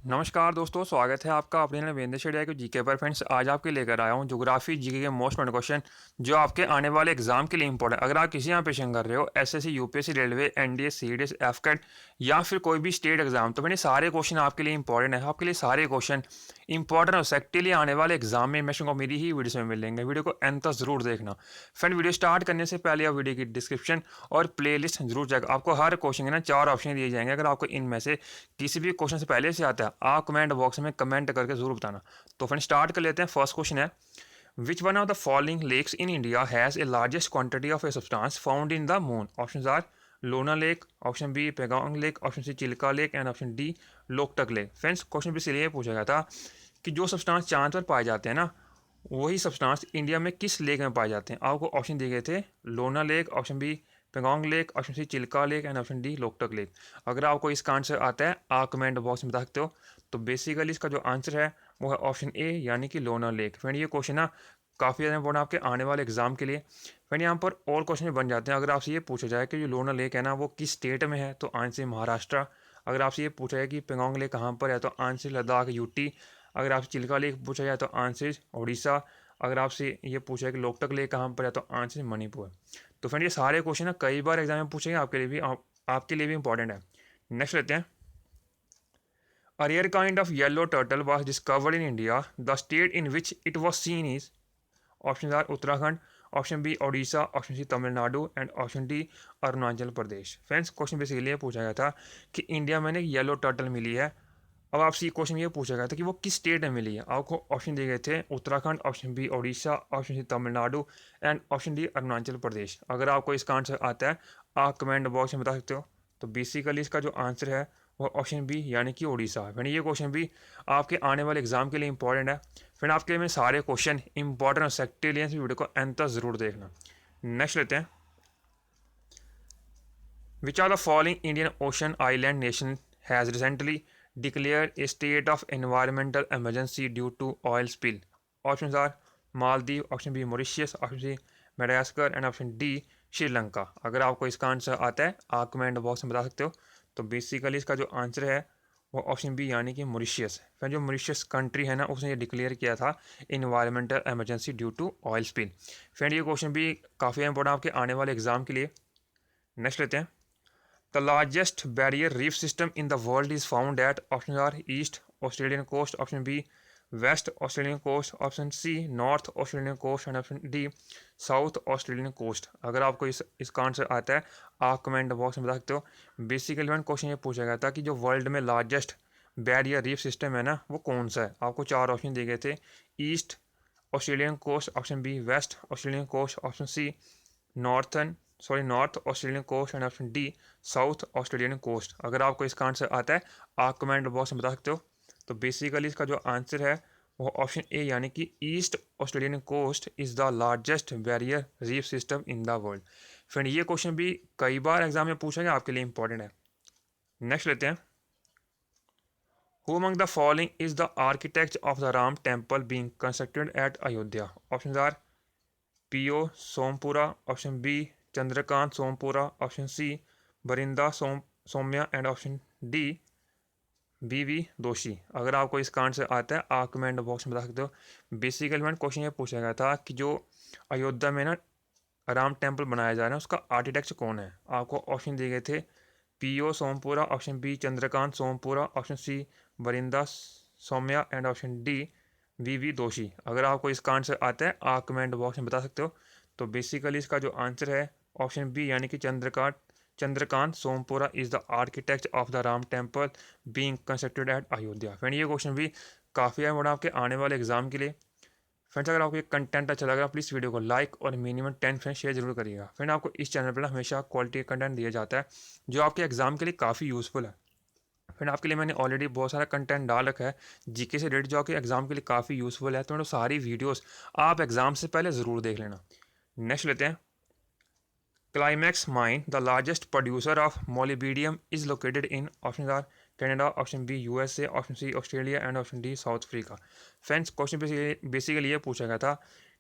नमस्कार दोस्तों, स्वागत है आपका अपने नवेंद्र शेडिया के जीके पर। फ्रेंड्स, आज आपके लेकर आया हूँ ज्योग्राफी जीके के मोस्ट इंपॉर्टेंट क्वेश्चन जो आपके आने वाले एग्जाम के लिए इंपॉर्टेंट। अगर आप किसी यहाँ पेशन कर रहे हो, SSC, UPSC, railway, NDA, CDS, AFCAT या फिर कोई भी स्टेट एग्जाम, तो मैंने सारे क्वेश्चन आपके लिए इंपॉर्टेंट है। आपके लिए सारे क्वेश्चन इंपॉर्टेंट हो सकते लिए आने वाले एग्जाम में मैं को मेरी ही वीडियो में मिलेंगे। वीडियो को एंड तक जरूर देखना। फ्रेंड, वीडियो स्टार्ट करने से पहले आप वीडियो की डिस्क्रिप्शन और प्लेलिस्ट जरूर चेक। आपको हर क्वेश्चन के ना 4 ऑप्शन दिए जाएंगे। अगर आपको इनमें से किसी भी क्वेश्चन से पहले से आता है, आप कमेंट बॉक्स में कमेंट करके जरूर बताना। तो फ्रेंड, स्टार्ट कर लेते हैं। फर्स्ट क्वेश्चन है, which one of the following lakes in India has a largest quantity of a substance found in the moon? Option A Lonar lake, option B Pangong lake, option C Chilka lake and option D Loktak lake. Friends, question भी इसलिए पूछा गया था कि जो substance चांद पर पाए जाते हैं ना, वही सब्सटेंस इंडिया में किस लेक में पाए जाते हैं। आपको ऑप्शन दिए गए थे Lonar lake, option B Pangong lake, option C Chilka lake and option D Loktak lake. अगर आपको इसका आंसर आता है, आप कमेंट बॉक्स में बता सकते हो। तो बेसिकली इसका जो आंसर है वो है ऑप्शन ए, यानी कि लोना लेक। फ्रेंड, ये क्वेश्चन ना काफ़ी ज़्यादा इंपॉर्टेंट आपके आने वाले एग्जाम के लिए। फ्रेंड, यहाँ पर और क्वेश्चन बन जाते हैं। अगर आपसे ये पूछा जाए कि जो लोना लेक है ना वो किस स्टेट में है, तो आंसर महाराष्ट्र। अगर आपसे ये पूछा जाए कि पेगोंग लेक कहाँ पर है, तो आंसर लद्दाख, यूटी। अगर आपसे चिल्का लेक पूछा जाए तो आंसर उड़ीसा। अगर आपसे ये पूछा है कि लोकटक लेक कहाँ पर है, तो आंसर मणिपुर। तो फ्रेंड, ये सारे क्वेश्चन ना कई बार एग्जाम में पूछेंगे, आपके लिए भी इंपॉर्टेंट है। नेक्स्ट लेते हैं। A rare kind of yellow turtle was discovered in India. The state in which it was seen is, options are Uttarakhand, option B Odisha, option C Tamil Nadu and option D Arunachal Pradesh. Friends, question basically पूछा गया था कि India में एक yellow turtle मिली है। अब आपसे question ये पूछा गया था कि वो किस स्टेट में मिली है। आपको ऑप्शन दिए गए थे Uttarakhand, option B Odisha, option C Tamil Nadu and option D Arunachal Pradesh. अगर आपको इसका आंसर आता है, आप कमेंट बॉक्स में बता सकते हो। तो बेसिकली इसका जो आंसर है वो ऑप्शन बी, यानी कि ओडिशा। फ्रेंड, ये क्वेश्चन भी आपके आने वाले एग्जाम के लिए इंपॉर्टेंट है। फ्रेंड, आपके लिए मैं सारे क्वेश्चन इंपॉर्टेंट और सेक्टेरियंस वीडियो को एंड तक जरूर देखना। नेक्स्ट लेते हैं। Which are the following Indian ocean island nation has recently declared a state of environmental emergency due to oil spill? Options are Maldives, option B Mauritius, option C Madagascar and option D Sri Lanka. अगर आपको इसका answer आता है, आप comment box में बता सकते हो। तो बेसिकली इसका जो आंसर है वो ऑप्शन बी, यानी कि मॉरिशियस। फिर जो मॉरिशियस कंट्री है ना, उसने ये डिक्लेयर किया था environmental emergency due to oil spill. Friend, ये क्वेश्चन भी काफ़ी इंपॉर्टेंट आपके आने वाले एग्जाम के लिए। नेक्स्ट लेते हैं। The largest barrier reef system in the world is found at, options are East Australian coast, option B West Australian coast, option C North Australian coast and option D South Australian coast। अगर आपको इसका answer आता है, आप comment box में बता सकते हो। बेसिकली वन क्वेश्चन ये पूछा गया था कि जो वर्ल्ड में लार्जेस्ट बैरियर रीफ सिस्टम है ना, वो कौन सा है। आपको 4 ऑप्शन दिए गए थे। East Australian coast, option B west Australian coast, option C north Australian coast and option D south Australian coast. अगर आपको इसका आंसर आता है, आप कमेंट बॉक्स में बता सकते हो। तो बेसिकली इसका जो आंसर है वो ऑप्शन ए, यानी कि east Australian coast is the largest barrier reef system in the world. Friend, ये क्वेश्चन भी कई बार एग्जाम में पूछा गया, आपके लिए इंपॉर्टेंट है। नेक्स्ट लेते हैं। Who among the following is the architect of the Ram temple being constructed at Ayodhya? Options are P.O. Sompura, option B Chandrakant Sompura, option C Barinda Somya and option D B.V. दोषी। अगर आपको इसका answer आता है, आप comment box में बता सकते हो। बेसिकली मैंने क्वेश्चन ये पूछा गया था कि जो अयोध्या में ना राम टेम्पल बनाया जा रहा है, उसका आर्किटेक्ट कौन है। आपको ऑप्शन दिए गए थे। P.O. Sompura, option B Chandrakant Sompura, option C Barinda Saumya and option D V.V. Doshi. अगर आपको इसका आंसर आता है, आप कमेंट बॉक्स में बता सकते हो। तो बेसिकली इसका जो आंसर है ऑप्शन बी, यानी कि Chandrakant Sompura is the architect of the Ram temple being constructed at Ayodhya. Friend, ये क्वेश्चन भी काफ़ी है बड़ा आपके आने वाले एग्जाम के लिए। फ्रेंड्स, अगर आपको ये कंटेंट अच्छा लगा, प्लीज़ वीडियो को लाइक और मिनिमम 10 फ्रेंड्स शेयर जरूर करिएगा। फ्रेंड, आपको इस चैनल पर हमेशा क्वालिटी कंटेंट दिया जाता है जो आपके एग्जाम के लिए काफ़ी यूज़फुल है। फ्रेंड, आपके लिए मैंने ऑलरेडी बहुत सारा कंटेंट डाल रखा है जीके से रिलेटेड, जो आपके एग्जाम के लिए काफ़ी यूज़फुल है। तो सारी वीडियोस आप एग्जाम से पहले ज़रूर देख लेना। नेक्स्ट लेते हैं। Climax mine, the largest producer of molybdenum, is located in, options are Canada, option B USA, option C Australia and option D South Africa। Friends, question basically ये पूछा गया था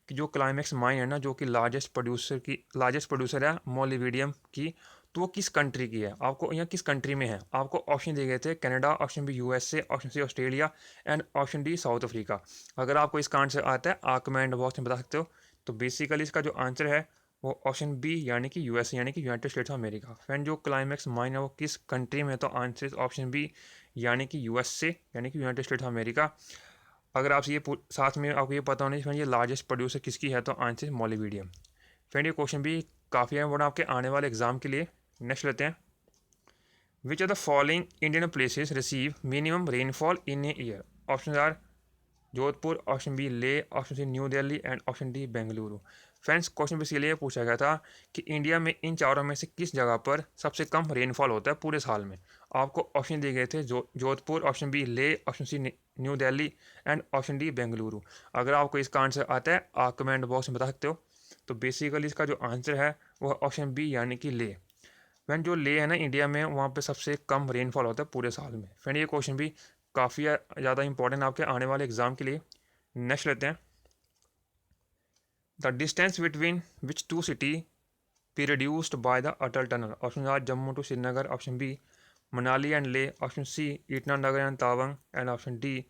कि जो क्लाइमैक्स माइन है ना, जो कि लार्जेस्ट प्रोड्यूसर है मोलिबेडियम की, तो वो किस कंट्री की है, आपको यहाँ किस कंट्री में है। आपको ऑप्शन दिए गए थे Canada, option B USA, option C Australia and option D South Africa. अगर आपको इसका आंसर आता है आप कमेंट बॉक्स में बता सकते हो। तो बेसिकली इसका जो आंसर है वो ऑप्शन बी यानी कि यूएसए यानी कि United states of America. Friend जो क्लाइमेक्स माइन है वो किस कंट्री में है, तो आंसर ऑप्शन बी यानी कि यूएसए यानी कि यूनाइटेड स्टेट्स ऑफ अमेरिका। अगर आप ये साथ में आपको ये पता होना चाहिए ये लार्जेस्ट प्रोड्यूसर किसकी है, तो आंसर मॉलिवीडियम। फ्रेंड ये क्वेश्चन भी काफ़ी इंपॉर्टेंट आपके आने वाले एग्जाम के लिए। नेक्स्ट लेते हैं, which are the following Indian places receive minimum rainfall in a year. Option A Jodhpur, option B Leh, option C new Delhi and option D Bengaluru. Friends question भी इसलिए पूछा गया था कि इंडिया में इन चारों में से किस जगह पर सबसे कम रेनफॉल होता है पूरे साल में। आपको ऑप्शन दिए गए थे Jodhpur, option B Leh, option C new Delhi and option D Bengaluru. अगर आपको इसका आंसर आता है आप कमेंट बॉक्स में बता सकते हो। तो बेसिकली इसका जो आंसर है वह ऑप्शन बी यानी कि ले। फ्रेंड जो ले है ना इंडिया में वहाँ पे सबसे कम रेनफॉल होता है पूरे साल में। फ्रेंड ये क्वेश्चन भी काफ़ी ज़्यादा इंपॉर्टेंट आपके आने वाले एग्जाम के लिए। नेक्स्ट लेते हैं, the distance between which two city be reduced by the Atal tunnel. Option A Jammu to Srinagar, option B Manali and Leh, option C Itanagar and Tawang and option D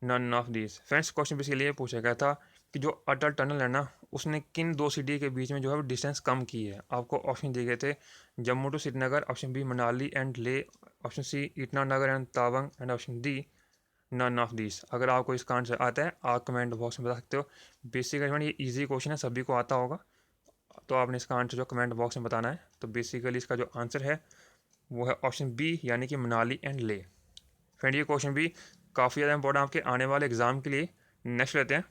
none of this. Friends question भी इसलिए पूछा गया था कि जो अटल टनल है ना उसने किन दो सिटी के बीच में जो है डिस्टेंस कम की है। आपको ऑप्शन दिए गए थे Jammu to Srinagar, option B Manali and Leh, option C Itanagar and Tawang and option D none of this. अगर आपको इसका आंसर आता है आप कमेंट बॉक्स में बता सकते हो। बेसिकली ये इजी क्वेश्चन है, सभी को आता होगा, तो आपने इसका आंसर जो कमेंट बॉक्स में बताना है। तो बेसिकली इसका जो आंसर है वो है ऑप्शन बी यानी कि मनाली एंड ले। फ्रेंड ये क्वेश्चन भी काफ़ी ज़्यादा इंपॉर्टेंट आपके आने वाले एग्जाम के लिए। नेक्स्ट लेते हैं,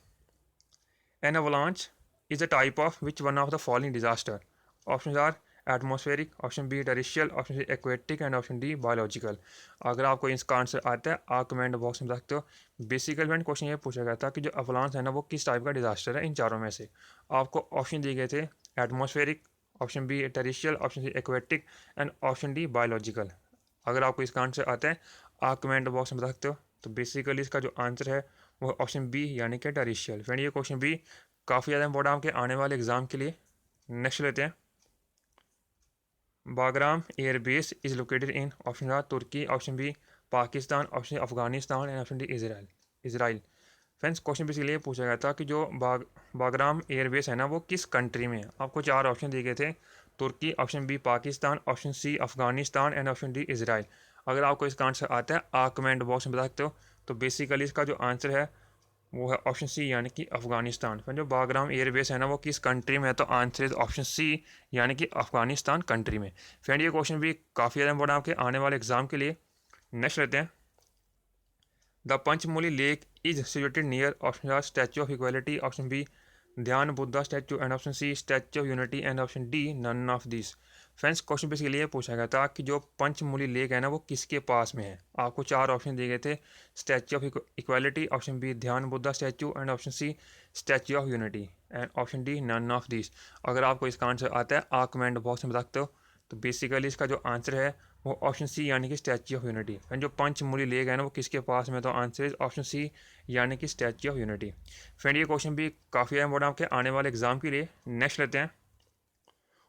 an avalanche is the type of which one of the following disaster. Option A atmospheric, option B terrestrial, option C aquatic and option D biological. अगर आपको इसका आंसर आता है आप कमेंट बॉक्स में बता सकते हो। बेसिकली फ्रेंड क्वेश्चन ये पूछा गया था कि जो अवलांच है ना वो किस टाइप का डिजास्टर है इन चारों में से। आपको ऑप्शन दिए गए थे atmospheric, option B terrestrial, option C aquatic and option D biological. अगर आपको इसका आंसर आता है आप कमेंट बॉक्स में बता सकते हो। तो बेसिकली इसका जो आंसर है वो ऑप्शन बी यानी कि टेरिशियल। फ्रेंड ये क्वेश्चन भी काफ़ी ज़्यादा इंपॉर्टेंट आपके आने वाले एग्जाम के लिए। नेक्स्ट लेते हैं, Bagram airbase is located in, option are Turkey, option B Pakistan, option Afghanistan and option D Israel. Friends question भी इसलिए पूछा गया था कि जो बागराम एयरबेस है ना वो किस कंट्री में है। आपको चार ऑप्शन दिए गए थे, Turkey, option B Pakistan, option C Afghanistan and option D Israel. अगर आपको इसका आंसर आता है आप कमेंट बॉक्स में बता सकते हो। तो बेसिकली इसका जो आंसर है वो है ऑप्शन सी यानी कि अफगानिस्तान। फिर जो बागराम एयरबेस है ना वो किस कंट्री में है, तो आंसर इज ऑप्शन सी यानी कि अफगानिस्तान कंट्री में। फ्रेंड ये क्वेश्चन भी काफ़ी ज़्यादा इंपॉर्टेंट आपके आने वाले एग्जाम के लिए। नेक्स्ट लेते हैं, the Panchmoli lake is situated near, option A statue of equality, option B Dhyana Buddha statue and option C statue of unity and option D none of this. Friends question basically ये पूछा गया था कि जो पंचमूली लेक है ना वो किसके पास में है। आपको चार ऑप्शन दिए गए थे, statue of equality, option B Dhyana Buddha statue and option C statue of unity and option D none of this. अगर आपको इसका आंसर आता है आप कमेंट बॉक्स में बता सकते हो। तो बेसिकली इसका जो आंसर है वो ऑप्शन सी यानी कि स्टैचू ऑफ यूनिटी। एंड जो पंचमूली लेक है ना वो किसके पास में, तो आंसर इज ऑप्शन सी यानी कि स्टैचू ऑफ यूनिटी। फ्रेंड ये क्वेश्चन भी काफ़ी इंपॉर्टेंट आपके आने वाले एग्जाम के लिए। नेक्स्ट लेते हैं,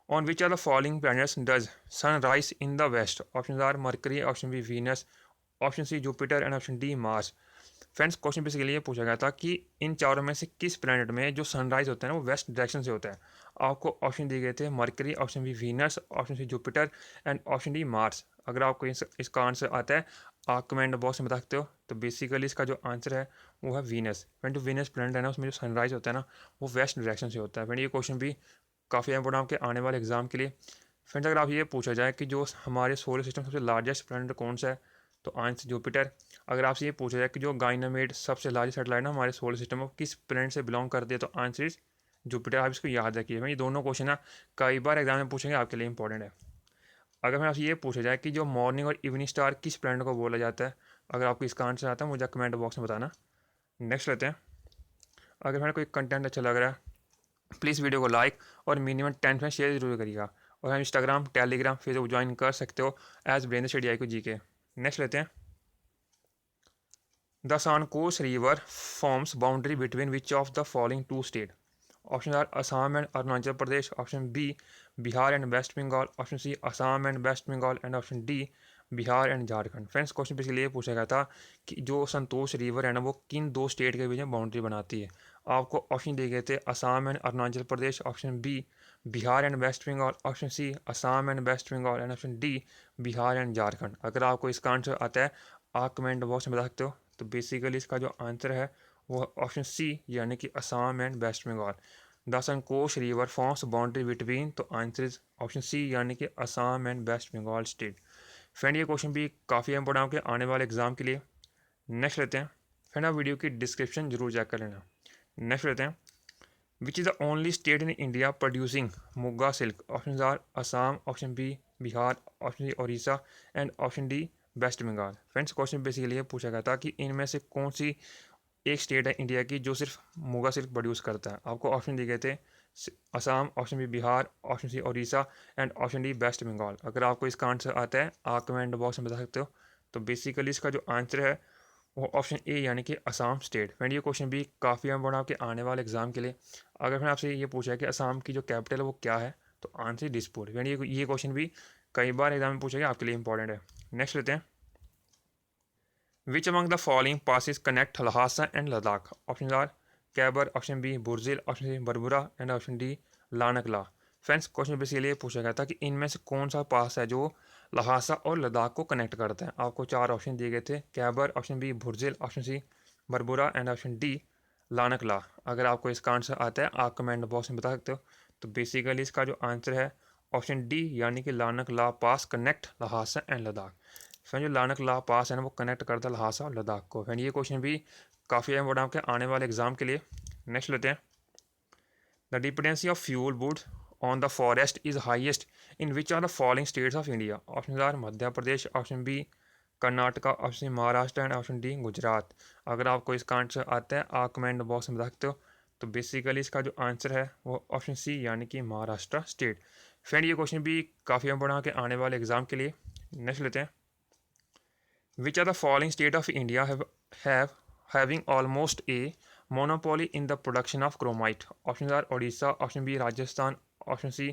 on which are the following planets does sun rise in the west. Option are Mercury, option B Venus, option C Jupiter and option D Mars. Friends question basically ये पूछा गया था कि इन चारों में से किस प्लैनेट में जो सनराइज होता है ना वो वेस्ट डायरेक्शन से होता है। आपको ऑप्शन दिए गए थे Mercury, option B Venus, option C Jupiter and option D Mars. अगर आपको इसका आंसर आता है आप कमेंट बॉक्स में बता सकते हो। तो बेसिकली इसका जो आंसर है वो है वीनस। फ्रेंड जो वीनस प्लैनेट है ना उसमें जो सनराइज होता है ना वो वेस्ट डायरेक्शन से होता है। फ्रेंड ये क्वेश्चन भी काफ़ी इंपॉर्टेंट आपके आने वाले एग्जाम के लिए। फ्रेंड्स अगर आप ये पूछा जाए कि जो हमारे सोलर सिस्टम सबसे लार्जेस्ट प्लैनेट कौन सा है, तो आंसर जुपिटर। अगर आपसे ये पूछा जाए कि जो गाइनामेड सबसे लार्जेस्ट सैटेलाइट ना हमारे सोलर सिस्टम में किस प्लैनेट से बिलोंग करती है, तो आंसर इज जुपिटर। आप इसको याद रखिए, ये दोनों क्वेश्चन ना कई बार एग्जाम में पूछेंगे, आपके लिए इंपॉर्टेंट है। अगर मैं आपसे ये पूछा जाए कि जो मॉर्निंग और इवनिंग स्टार किस प्लैनेट को बोला जाता है, अगर आपको इसका आंसर आता है मुझे कमेंट बॉक्स में बताना। नेक्स्ट लेते हैं, अगर मेरा कोई कंटेंट अच्छा लग रहा है प्लीज़ वीडियो को लाइक और मिनिमम 10 फ्रेंड शेयर जरूर करिएगा। और हम इंस्टाग्राम, टेलीग्राम, फेसबुक ज्वाइन कर सकते हो एज ब्रेन स्टडी आई को जी के। नेक्स्ट लेते हैं, the Sankosh river forms boundary between which of the following two state. Option are Assam and Arunachal Pradesh, option B Bihar and waste Bengal, option C Assam and waste Bengal, and option D Bihar and Jharkhand. Friends question basically ये पूछा गया था कि जो संतोष रिवर है ना वो किन दो स्टेट के बीच में बाउंड्री बनाती है। आपको ऑप्शन दिए गए थे Assam and Arunachal Pradesh, option B Bihar and waste Bengal, option C Assam and waste Bengal, and option D Bihar and Jharkhand. अगर आपको इसका आंसर आता है आप कमेंट बॉक्स में बता सकते हो। तो बेसिकली इसका जो आंसर है वो ऑप्शन सी यानी कि Assam and waste Bengal. The Sankosh river forms boundary between, तो आंसर इज ऑप्शन सी यानी कि Assam and waste Bengal state. Friend ये क्वेश्चन भी काफ़ी इंपॉर्टेंट है आने वाले एग्जाम के लिए। नेक्स्ट लेते हैं फ्रेंड, आप वीडियो की डिस्क्रिप्शन जरूर चेक कर लेना। नेक्स्ट लेते हैं, which is the only state in India producing muga silk. Option are Assam, option B Bihar, option C Orissa, and option D West Bengal. Friends question basically ये पूछा गया था कि इनमें से कौन सी एक स्टेट है इंडिया की जो सिर्फ मुगा सिल्क प्रोड्यूस करता है। आपको ऑप्शन दिए गए थे Assam, option B Bihar, option C Orissa, and option D West Bengal. अगर आपको इसका आंसर आता है आप कमेंट बॉक्स में बता सकते हो। तो बेसिकली इसका जो आंसर है वो ऑप्शन ए यानी कि असम स्टेट। फ्रेंड ये क्वेश्चन भी काफ़ी इंपॉर्टेंट आपके आने वाले एग्जाम के लिए। अगर फ्रेंड आपसे ये पूछा है कि असम की जो कैपिटल है वो क्या है, तो आंसर दिसपुर। फ्रेंड ये क्वेश्चन भी कई बार एग्जाम में पूछा गया, आपके लिए इंपॉर्टेंट है। नेक्स्ट लेते हैं, which among the following passes connect Lhasa and Ladakh. Option A Khyber, option B Burzil, option C Barbura, and option D Lanak La. Friends question basically ये पूछा गया था कि इनमें से कौन सा पास है जो लहासा और लद्दाख को कनेक्ट करता है। आपको चार ऑप्शन दिए गए थे, Khyber, option B Burzil, option C Barbura, and option D Lanak La. अगर आपको इसका आंसर आता है आप कमेंट बॉक्स में बता सकते हो। तो बेसिकली इसका जो आंसर है ऑप्शन डी यानी कि Lanak La pass connect Lhasa and Ladakh. Friend जो लानकला पास है ना वो कनेक्ट करता है लहासा और लद्दाख को। फ्रेंड ये क्वेश्चन भी काफ़ी इंपॉर्टेंट आपके आने वाले एग्जाम के लिए। नेक्स्ट लेते हैं, the dependency of fuel wood on the forest is highest in which are the following states of India. Option are Madhya Pradesh, option B Karnataka, option Maharashtra, and option D Gujarat. अगर आपको इसका आंसर आता है आप कमेंट बॉक्स में बता सकते हो। तो बेसिकली इसका जो आंसर है वो ऑप्शन सी यानी कि महाराष्ट्र स्टेट। फ्रेंड ये क्वेश्चन भी काफ़ी इंपॉर्टेंट आपके आने वाले एग्जाम के लिए। नेक्स्ट लेते हैं, which are the following state of India have having almost a monopoly in the production of chromite? Options are Odisha, option B Rajasthan, option C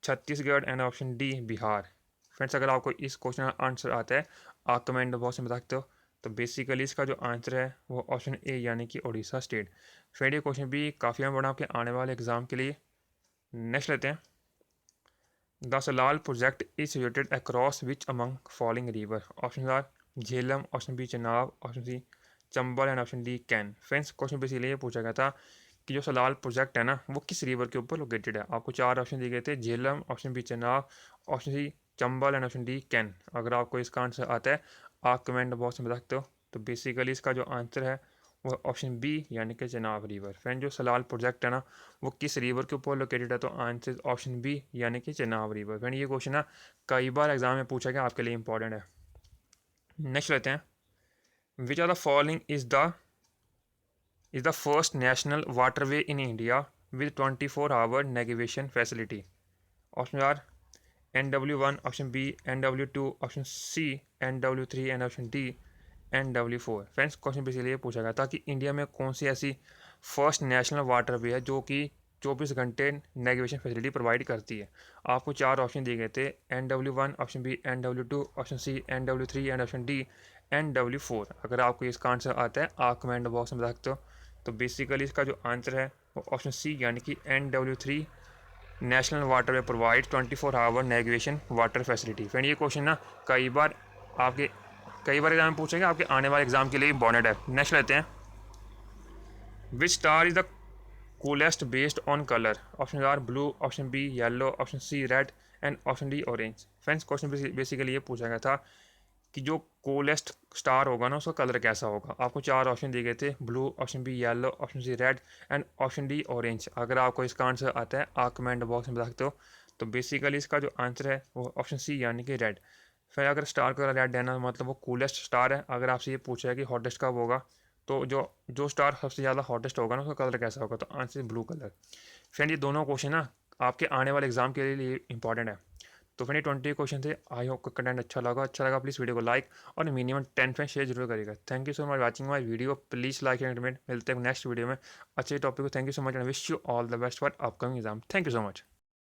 Chhattisgarh, and option D Bihar. Friends अगर आपको इस question का answer आता है आप comment box में बता सकते हो। तो बेसिकली इसका जो आंसर है वो ऑप्शन ए यानी कि उड़ीसा स्टेट। फ्रेंड ये क्वेश्चन भी काफ़ी इंपॉर्टेंट आपके आने वाले एग्जाम के लिए। नेक्स्ट लेते हैं, the Salal project is situated across which among following river. Option are Jhelum, option B Chenab, option C Chambal, and option D Ken. Friends question basically ये पूछा गया था कि जो सलाल प्रोजेक्ट है ना वो किस रिवर के ऊपर लोकेटेड है। आपको चार ऑप्शन दिए गए थे, Jhelum, option B Chenab, option C Chambal, and option D Ken. अगर आपको इसका आंसर आता है आप कमेंट बॉक्स में बता सकते हो। तो बेसिकली इसका जो आंसर है वो ऑप्शन बी यानी कि चनाब रिवर। फ्रेंड जो सलाल प्रोजेक्ट है ना वो किस रिवर के ऊपर लोकेटेड है, तो आंसर ऑप्शन बी यानी कि चनाब रिवर। फ्रेंड ये क्वेश्चन ना कई बार एग्जाम में पूछा गया, आपके लिए इंपॉर्टेंट है। नेक्स्ट लेते हैं, which are the following is the first national waterway in India with 24 hour navigation facility. Option are NW1, option B NW2, option C NW3, and option D NW4। Friends question basically ये पूछा गया था कि India में कौन सी ऐसी first national waterway है जो कि 24 घंटे नेविगेशन फैसिलिटी प्रोवाइड करती है। आपको चार ऑप्शन दिए गए थे, NW1, option B NW2, option C NW3, and option D NW4। अगर आपको इसका आंसर आता है आप कमेंट बॉक्स में बता सकते हो। तो बेसिकली इसका जो आंसर है वो ऑप्शन सी यानी कि NW3 national water way provide 24 hour navigation water facility. Friend ये क्वेश्चन ना कई बार एग्जाम में पूछेंगे, आपके आने वाले एग्जाम के लिए इंपॉर्टेंट है। नेक्स्ट लेते हैं, which star is the coolest based on colour. Option are blue, option B yellow, option C red, and option D orange. Friends question basically ये पूछा गया था कि जो कोलेस्ट स्टार होगा ना उसका कलर कैसा होगा। आपको चार ऑप्शन दिए गए थे, blue, option B yellow, option C red, and option D orange. अगर आपको इसका आंसर आता है आप कमेंट बॉक्स में बता सकते हो। तो बेसिकली इसका जो आंसर है वो ऑप्शन सी यानी कि रेड। फिर अगर स्टार का रेड है ना मतलब वो कूलेस्ट स्टार है। अगर आपसे ये पूछा है कि हॉटेस्ट कब होगा, तो जो जो स्टार सबसे ज़्यादा हॉटेस्ट होगा ना उसका कलर कैसा होगा, तो आंसर ब्लू कलर। फ्रेंड ये दोनों क्वेश्चन ना आपके आने वाले एग्जाम के लिए इंपॉर्टेंट है। तो फ्रेंड 20 क्वेश्चन थे। आई होप का कंटेंट अच्छा लगा प्लीज़ वीडियो को लाइक और मिनिमम 10 फ्रेंड शेयर जरूर करेगा। Thank you so much watching my video, please like and comment. मिलते हैं नेक्स्ट वीडियो में अच्छे टॉपिक को। Thank you so much and wish you all the best for upcoming exam. Thank you so much.